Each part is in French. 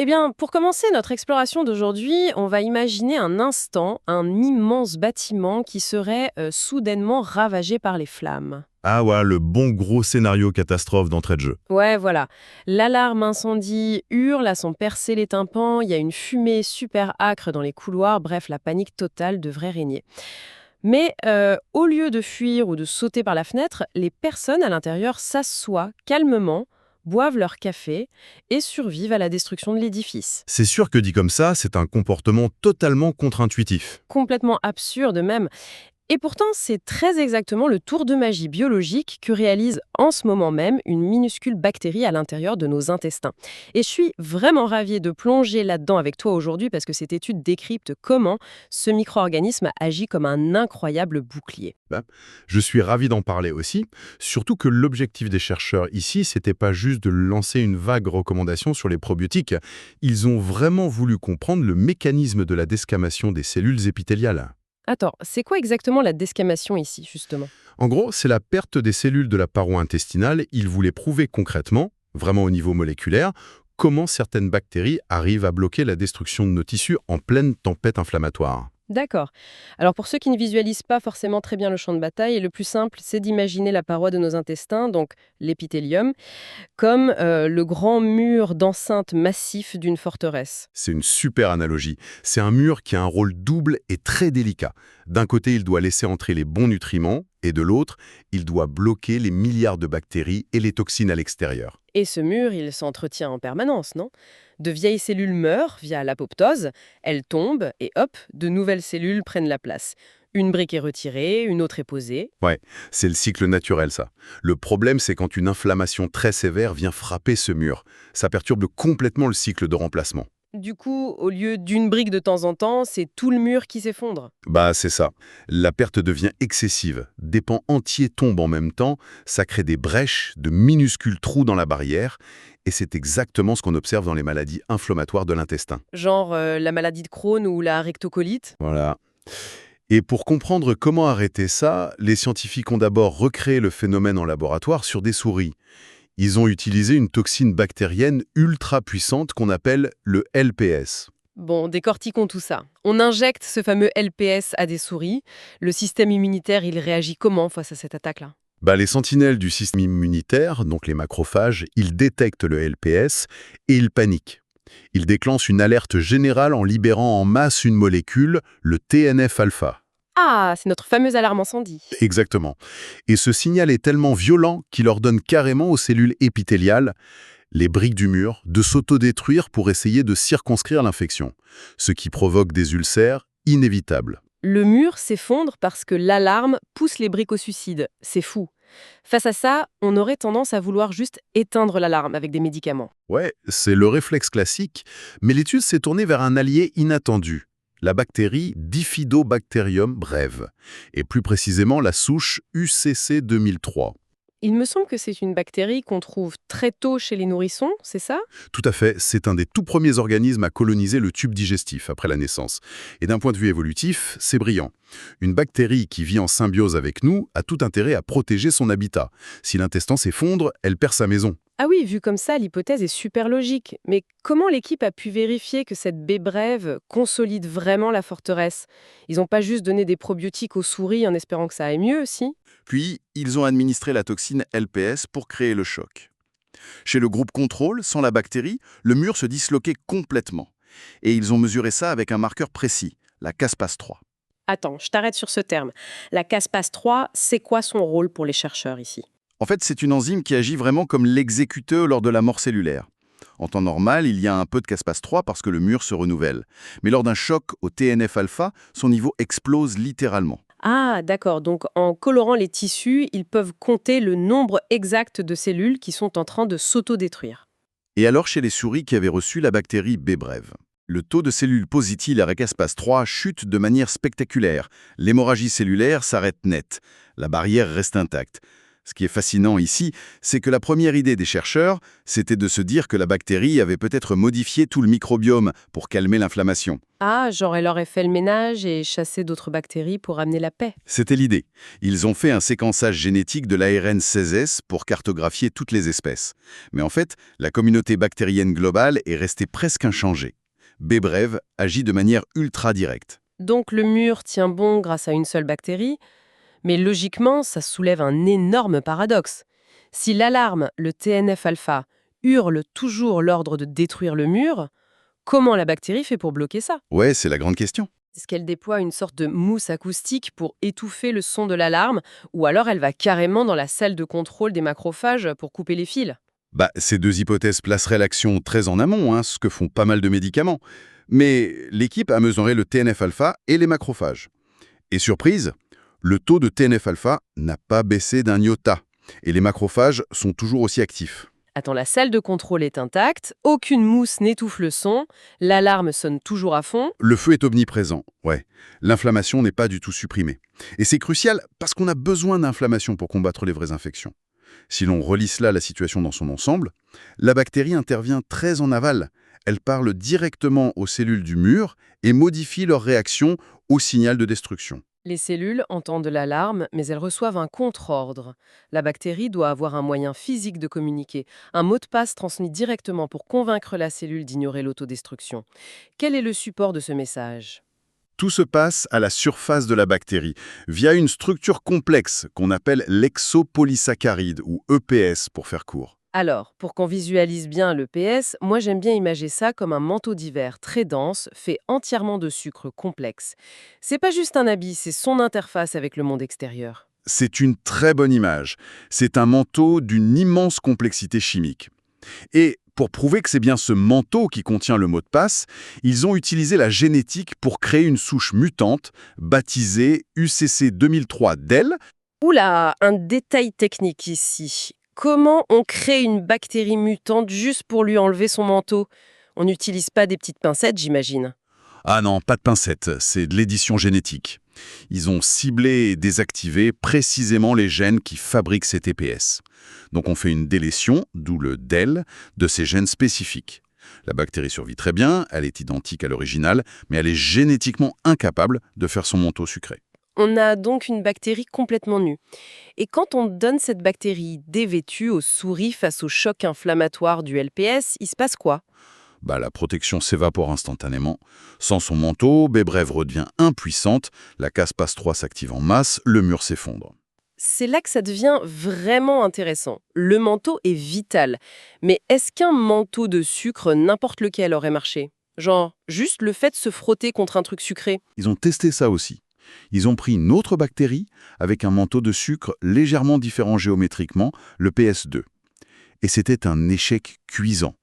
Eh bien, pour commencer notre exploration d'aujourd'hui, on va imaginer un instant un immense bâtiment qui serait soudainement ravagé par les flammes. Ah ouais, le bon gros scénario catastrophe d'entrée de jeu. Ouais, voilà. L'alarme incendie hurle à s'en percer les tympans, il y a une fumée super âcre dans les couloirs, bref, la panique totale devrait régner. Mais au lieu de fuir ou de sauter par la fenêtre, les personnes à l'intérieur s'assoient calmement, boivent leur café et survivent à la destruction de l'édifice. C'est sûr que dit comme ça, c'est un comportement totalement contre-intuitif. Complètement absurde même. Et pourtant, c'est très exactement le tour de magie biologique que réalise en ce moment même une minuscule bactérie à l'intérieur de nos intestins. Et je suis vraiment ravie de plonger là-dedans avec toi aujourd'hui parce que cette étude décrypte comment ce micro-organisme agit comme un incroyable bouclier. Bah, je suis ravi d'en parler aussi, surtout que l'objectif des chercheurs ici, c'était pas juste de lancer une vague recommandation sur les probiotiques. Ils ont vraiment voulu comprendre le mécanisme de la desquamation des cellules épithéliales. Attends, c'est quoi exactement la desquamation ici, justement? En gros, c'est la perte des cellules de la paroi intestinale. Ils voulaient prouver concrètement, vraiment au niveau moléculaire, comment certaines bactéries arrivent à bloquer la destruction de nos tissus en pleine tempête inflammatoire. D'accord. Alors pour ceux qui ne visualisent pas forcément très bien le champ de bataille, le plus simple, c'est d'imaginer la paroi de nos intestins, donc l'épithélium, comme le grand mur d'enceinte massif d'une forteresse. C'est une super analogie. C'est un mur qui a un rôle double et très délicat. D'un côté, il doit laisser entrer les bons nutriments, et de l'autre, il doit bloquer les milliards de bactéries et les toxines à l'extérieur. Et ce mur, il s'entretient en permanence, non? De vieilles cellules meurent via l'apoptose, elles tombent et hop, de nouvelles cellules prennent la place. Une brique est retirée, une autre est posée. Ouais, c'est le cycle naturel, ça. Le problème, c'est quand une inflammation très sévère vient frapper ce mur. Ça perturbe complètement le cycle de remplacement. Du coup, au lieu d'une brique de temps en temps, c'est tout le mur qui s'effondre. Bah, c'est ça. La perte devient excessive. Des pans entiers tombent en même temps, ça crée des brèches, de minuscules trous dans la barrière, et c'est exactement ce qu'on observe dans les maladies inflammatoires de l'intestin. Genre la maladie de Crohn ou la rectocolite. Voilà. Et pour comprendre comment arrêter ça, les scientifiques ont d'abord recréé le phénomène en laboratoire sur des souris. Ils ont utilisé une toxine bactérienne ultra puissante qu'on appelle le LPS. Bon, décortiquons tout ça. On injecte ce fameux LPS à des souris. Le système immunitaire, il réagit comment face à cette attaque-là? Bah, les sentinelles du système immunitaire, donc les macrophages, ils détectent le LPS et ils paniquent. Ils déclenchent une alerte générale en libérant en masse une molécule, le TNF-alpha. Ah, c'est notre fameuse alarme incendie. Exactement. Et ce signal est tellement violent qu'il ordonne carrément aux cellules épithéliales, les briques du mur, de s'autodétruire pour essayer de circonscrire l'infection, ce qui provoque des ulcères inévitables. Le mur s'effondre parce que l'alarme pousse les briques au suicide. C'est fou. Face à ça, on aurait tendance à vouloir juste éteindre l'alarme avec des médicaments. Ouais, c'est le réflexe classique, mais l'étude s'est tournée vers un allié inattendu, la bactérie Bifidobacterium breve, et plus précisément la souche UCC 2003. Il me semble que c'est une bactérie qu'on trouve très tôt chez les nourrissons, c'est ça? Tout à fait, c'est un des tout premiers organismes à coloniser le tube digestif après la naissance. Et d'un point de vue évolutif, c'est brillant. Une bactérie qui vit en symbiose avec nous a tout intérêt à protéger son habitat. Si l'intestin s'effondre, elle perd sa maison. Ah oui, vu comme ça, l'hypothèse est super logique. Mais comment l'équipe a pu vérifier que cette baie brève consolide vraiment la forteresse? Ils n'ont pas juste donné des probiotiques aux souris en espérant que ça aille mieux, si? Puis, ils ont administré la toxine LPS pour créer le choc. Chez le groupe contrôle, sans la bactérie, le mur se disloquait complètement. Et ils ont mesuré ça avec un marqueur précis, la caspase-3. Attends, je t'arrête sur ce terme. La caspase 3, c'est quoi son rôle pour les chercheurs ici? En fait, c'est une enzyme qui agit vraiment comme l'exécuteur lors de la mort cellulaire. En temps normal, il y a un peu de caspase-3 parce que le mur se renouvelle. Mais lors d'un choc au TNF-alpha, son niveau explose littéralement. Ah, d'accord. Donc, en colorant les tissus, ils peuvent compter le nombre exact de cellules qui sont en train de s'autodétruire. Et alors chez les souris qui avaient reçu la bactérie B. brève, le taux de cellules positiles à caspase-3 chute de manière spectaculaire. L'hémorragie cellulaire s'arrête net. La barrière reste intacte. Ce qui est fascinant ici, c'est que la première idée des chercheurs, c'était de se dire que la bactérie avait peut-être modifié tout le microbiome pour calmer l'inflammation. Ah, genre elle aurait fait le ménage et chassé d'autres bactéries pour amener la paix. C'était l'idée. Ils ont fait un séquençage génétique de l'ARN 16S pour cartographier toutes les espèces. Mais en fait, la communauté bactérienne globale est restée presque inchangée. B-Brev agit de manière ultra directe. Donc le mur tient bon grâce à une seule bactérie, mais logiquement, ça soulève un énorme paradoxe. Si l'alarme, le TNF-alpha, hurle toujours l'ordre de détruire le mur, comment la bactérie fait pour bloquer ça? Ouais, c'est la grande question. Est-ce qu'elle déploie une sorte de mousse acoustique pour étouffer le son de l'alarme, ou alors elle va carrément dans la salle de contrôle des macrophages pour couper les fils? Ces deux hypothèses placeraient l'action très en amont, ce que font pas mal de médicaments. Mais l'équipe a mesuré le TNF-alpha et les macrophages. Et surprise, le taux de TNF-alpha n'a pas baissé d'un iota. Et les macrophages sont toujours aussi actifs. Attends, la salle de contrôle est intacte, aucune mousse n'étouffe le son, l'alarme sonne toujours à fond. Le feu est omniprésent, ouais. L'inflammation n'est pas du tout supprimée. Et c'est crucial parce qu'on a besoin d'inflammation pour combattre les vraies infections. Si l'on relie cela à la situation dans son ensemble, la bactérie intervient très en aval. Elle parle directement aux cellules du mur et modifie leur réaction au signal de destruction. Les cellules entendent l'alarme, mais elles reçoivent un contre-ordre. La bactérie doit avoir un moyen physique de communiquer, un mot de passe transmis directement pour convaincre la cellule d'ignorer l'autodestruction. Quel est le support de ce message? Tout se passe à la surface de la bactérie, via une structure complexe qu'on appelle l'exopolysaccharide, ou EPS pour faire court. Alors, pour qu'on visualise bien le PS, moi j'aime bien imager ça comme un manteau d'hiver très dense, fait entièrement de sucre complexe. C'est pas juste un habit, c'est son interface avec le monde extérieur. C'est une très bonne image. C'est un manteau d'une immense complexité chimique. Et pour prouver que c'est bien ce manteau qui contient le mot de passe, ils ont utilisé la génétique pour créer une souche mutante baptisée UCC 2003-DEL. Oula, un détail technique ici. Comment on crée une bactérie mutante juste pour lui enlever son manteau? On n'utilise pas des petites pincettes, j'imagine. Ah non, pas de pincette, c'est de l'édition génétique. Ils ont ciblé et désactivé précisément les gènes qui fabriquent ces TPS. Donc on fait une délétion, d'où le DEL, de ces gènes spécifiques. La bactérie survit très bien, elle est identique à l'original, mais elle est génétiquement incapable de faire son manteau sucré. On a donc une bactérie complètement nue. Et quand on donne cette bactérie dévêtue aux souris face au choc inflammatoire du LPS, il se passe quoi? La protection s'évapore instantanément. Sans son manteau, B-Brev redevient impuissante, la Cas-Pas3 s'active en masse, le mur s'effondre. C'est là que ça devient vraiment intéressant. Le manteau est vital. Mais est-ce qu'un manteau de sucre, n'importe lequel, aurait marché? Genre, juste le fait de se frotter contre un truc sucré? Ils ont testé ça aussi. Ils ont pris une autre bactérie avec un manteau de sucre légèrement différent géométriquement, le PS2. Et c'était un échec cuisant.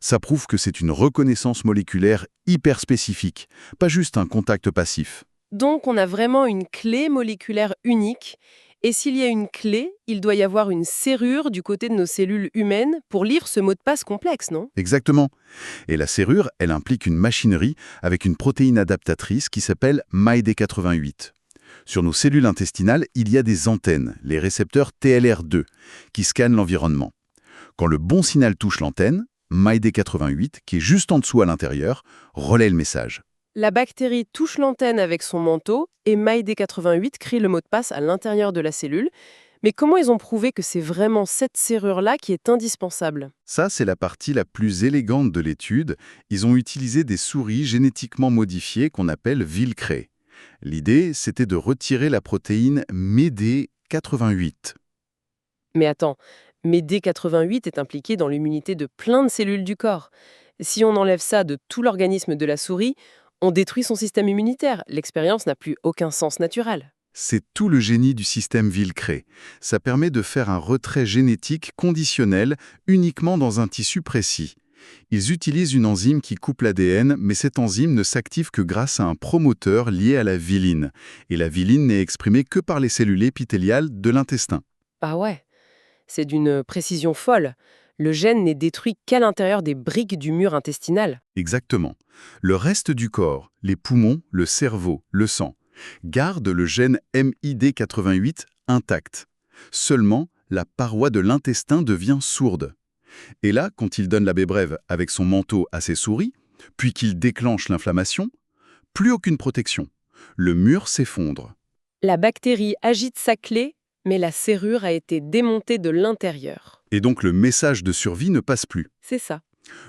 Ça prouve que c'est une reconnaissance moléculaire hyper spécifique, pas juste un contact passif. Donc on a vraiment une clé moléculaire unique. Et s'il y a une clé, il doit y avoir une serrure du côté de nos cellules humaines pour lire ce mot de passe complexe, non? Exactement. Et la serrure, elle implique une machinerie avec une protéine adaptatrice qui s'appelle MyD88. Sur nos cellules intestinales, il y a des antennes, les récepteurs TLR2, qui scannent l'environnement. Quand le bon signal touche l'antenne, MyD88, qui est juste en dessous à l'intérieur, relaie le message. La bactérie touche l'antenne avec son manteau et MyD88 crie le mot de passe à l'intérieur de la cellule. Mais comment ils ont prouvé que c'est vraiment cette serrure-là qui est indispensable? Ça, c'est la partie la plus élégante de l'étude. Ils ont utilisé des souris génétiquement modifiées qu'on appelle Vilcré. L'idée, c'était de retirer la protéine MyD88. Mais attends, MyD88 est impliqué dans l'immunité de plein de cellules du corps. Si on enlève ça de tout l'organisme de la souris, on détruit son système immunitaire. L'expérience n'a plus aucun sens naturel. C'est tout le génie du système Vilcré. Ça permet de faire un retrait génétique conditionnel uniquement dans un tissu précis. Ils utilisent une enzyme qui coupe l'ADN, mais cette enzyme ne s'active que grâce à un promoteur lié à la viline. Et la viline n'est exprimée que par les cellules épithéliales de l'intestin. Ah ouais, c'est d'une précision folle. Le gène n'est détruit qu'à l'intérieur des briques du mur intestinal. Exactement. Le reste du corps, les poumons, le cerveau, le sang, garde le gène MID88 intact. Seulement, la paroi de l'intestin devient sourde. Et là, quand il donne la bébrève avec son manteau à ses souris, puis qu'il déclenche l'inflammation, plus aucune protection. Le mur s'effondre. La bactérie agite sa clé, mais la serrure a été démontée de l'intérieur. Et donc le message de survie ne passe plus. C'est ça.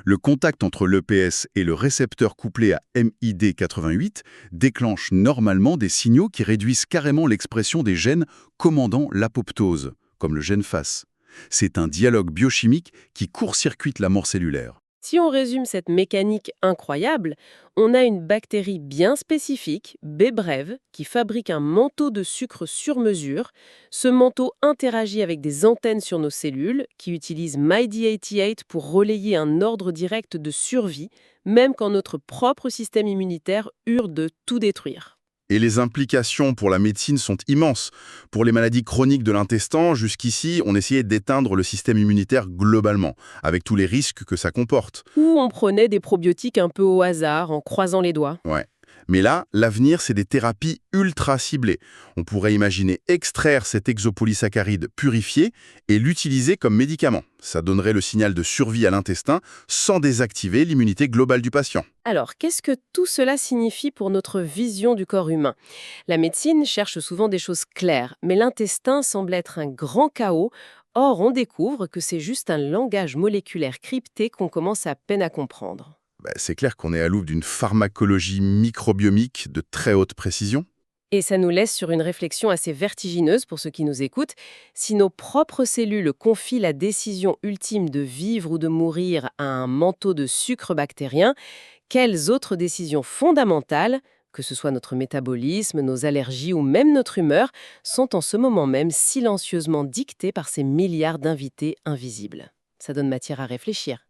Le contact entre l'EPS et le récepteur couplé à MID88 déclenche normalement des signaux qui réduisent carrément l'expression des gènes commandant l'apoptose, comme le gène FAS. C'est un dialogue biochimique qui court-circuite la mort cellulaire. Si on résume cette mécanique incroyable, on a une bactérie bien spécifique, B. brève, qui fabrique un manteau de sucre sur mesure. Ce manteau interagit avec des antennes sur nos cellules qui utilisent MyD88 pour relayer un ordre direct de survie, même quand notre propre système immunitaire hurle de tout détruire. Et les implications pour la médecine sont immenses. Pour les maladies chroniques de l'intestin, jusqu'ici, on essayait d'éteindre le système immunitaire globalement, avec tous les risques que ça comporte. Ou on prenait des probiotiques un peu au hasard, en croisant les doigts. Ouais. Mais là, l'avenir, c'est des thérapies ultra ciblées. On pourrait imaginer extraire cet exopolysaccharide purifié et l'utiliser comme médicament. Ça donnerait le signal de survie à l'intestin sans désactiver l'immunité globale du patient. Alors, qu'est-ce que tout cela signifie pour notre vision du corps humain? La médecine cherche souvent des choses claires, mais l'intestin semble être un grand chaos. Or, on découvre que c'est juste un langage moléculaire crypté qu'on commence à peine à comprendre. C'est clair qu'on est à l'aube d'une pharmacologie microbiomique de très haute précision. Et ça nous laisse sur une réflexion assez vertigineuse pour ceux qui nous écoutent. Si nos propres cellules confient la décision ultime de vivre ou de mourir à un manteau de sucre bactérien, quelles autres décisions fondamentales, que ce soit notre métabolisme, nos allergies ou même notre humeur, sont en ce moment même silencieusement dictées par ces milliards d'invités invisibles? Ça donne matière à réfléchir.